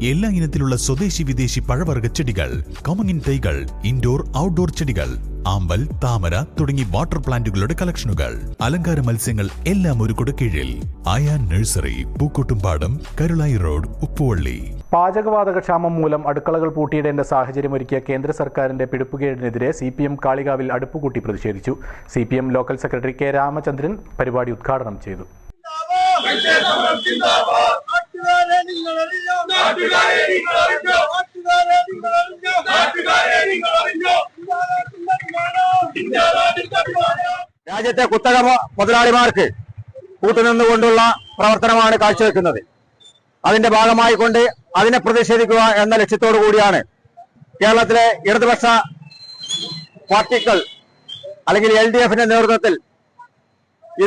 എല്ലാ ഇനത്തിലുള്ള സ്വദേശി വിദേശി പഴവർഗ്ഗ ചെടികൾ, കമുങ്ങിൻ തൈകൾ, ഇൻഡോർ ഔട്ട്ഡോർ ചെടികൾ, ആമ്പൽ, താമര തുടങ്ങി വാട്ടർ പ്ലാന്റുകളുടെ കളക്ഷനുകൾ, അലങ്കാര മത്സ്യങ്ങൾ എല്ലാം ഒരു കുടക്കീഴിൽ. ആയാൻ നഴ്സറി, പൂക്കോട്ടുംപാടം, കരുളായി റോഡ്, ഉപ്പുവള്ളി. പാചകവാതക ക്ഷാമം മൂലം അടുക്കളകൾ പൂട്ടിയിടേണ്ട സാഹചര്യമൊരുക്കിയ കേന്ദ്ര സർക്കാരിന്റെ പിടിപ്പുകേടിനെതിരെ CPM കാളികാവിൽ അടുപ്പുകൂട്ടി പ്രതിഷേധിച്ചു. CPM local secretary K. Ramachandran പരിപാടി ഉദ്ഘാടനം ചെയ്തു. രാജ്യത്തെ കുത്തക മുതലാളിമാർക്ക് കൂട്ടുനിന്നുകൊണ്ടുള്ള പ്രവർത്തനമാണ് കാഴ്ചവെക്കുന്നത്. അതിന്റെ ഭാഗമായി കൊണ്ട് അതിനെ പ്രതിഷേധിക്കുക എന്ന ലക്ഷ്യത്തോടു കൂടിയാണ് കേരളത്തിലെ ഇടതുപക്ഷ പാർട്ടികൾ അല്ലെങ്കിൽ LDFന്റെ നേതൃത്വത്തിൽ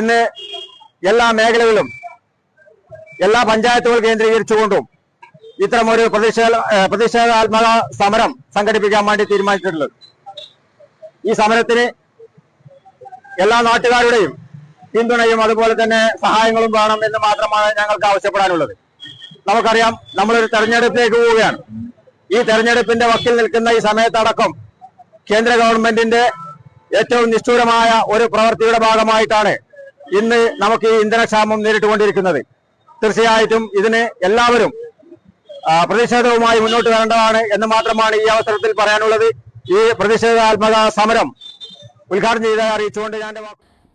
ഇന്ന് എല്ലാ മേഖലകളിലും പഞ്ചായത്തുകൾ കേന്ദ്രീകരിച്ചുകൊണ്ടും ഇത്തരമൊരു പ്രതിഷേധാത്മക സമരം സംഘടിപ്പിക്കാൻ വേണ്ടി തീരുമാനിച്ചിട്ടുള്ളത്. ഈ സമരത്തിന് എല്ലാ നാട്ടുകാരുടെയും പിന്തുണയും അതുപോലെ തന്നെ സഹായങ്ങളും വേണം എന്ന് മാത്രമാണ് ഞങ്ങൾക്ക് ആവശ്യപ്പെടാനുള്ളത്. നമുക്കറിയാം, നമ്മളൊരു തെരഞ്ഞെടുപ്പിലേക്ക് പോവുകയാണ്. ഈ തെരഞ്ഞെടുപ്പിന്റെ വക്കിൽ നിൽക്കുന്ന ഈ സമയത്തടക്കം കേന്ദ്ര ഗവൺമെന്റിന്റെ ഏറ്റവും നിഷ്ഠൂരമായ ഒരു പ്രവൃത്തിയുടെ ഭാഗമായിട്ടാണ് ഇന്ന് നമുക്ക് ഈ ഇന്ധനക്ഷാമം നേരിട്ടുകൊണ്ടിരിക്കുന്നത്. തീർച്ചയായിട്ടും ഇതിന് എല്ലാവരും പ്രതിഷേധവുമായി മുന്നോട്ട് വരേണ്ടതാണ് എന്ന് മാത്രമാണ് ഈ അവസരത്തിൽ പറയാനുള്ളത്. ഈ പ്രതിഷേധാത്മക സമരം ഉദ്ഘാടനം ചെയ്ത് അറിയിച്ചുകൊണ്ട് ഞാൻ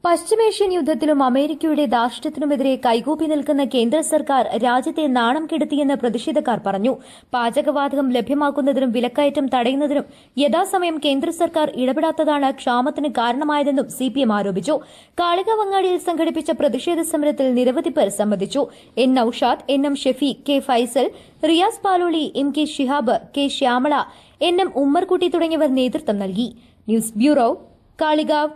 പശ്ചിമേഷ്യൻ യുദ്ധത്തിലും അമേരിക്കയുടെ ധാർഷ്ട്യത്തിനുമെതിരെ കൈകൂപ്പി നിൽക്കുന്ന കേന്ദ്ര സർക്കാർ രാജ്യത്തെ നാണം കെടുത്തിയെന്ന് പ്രതിഷേധക്കാർ പറഞ്ഞു. പാചകവാതകം ലഭ്യമാക്കുന്നതിനും വിലക്കയറ്റം തടയുന്നതിനും യഥാസമയം കേന്ദ്ര സർക്കാർ ഇടപെടാത്തതാണ് ക്ഷാമത്തിന് കാരണമായതെന്നും CPM ആരോപിച്ചു. കാളികാവങ്ങാടിയിൽ സംഘടിപ്പിച്ച പ്രതിഷേധ സമരത്തിൽ നിരവധി പേർ സംബന്ധിച്ചു. N. Naushad, NM Shefeeq, K. Faisal, Riyas Paloli, MK Shihab, K. Shyamala, NM Ummerkutty തുടങ്ങിയവർ നേതൃത്വം നൽകി. News bureau, Kalikavu.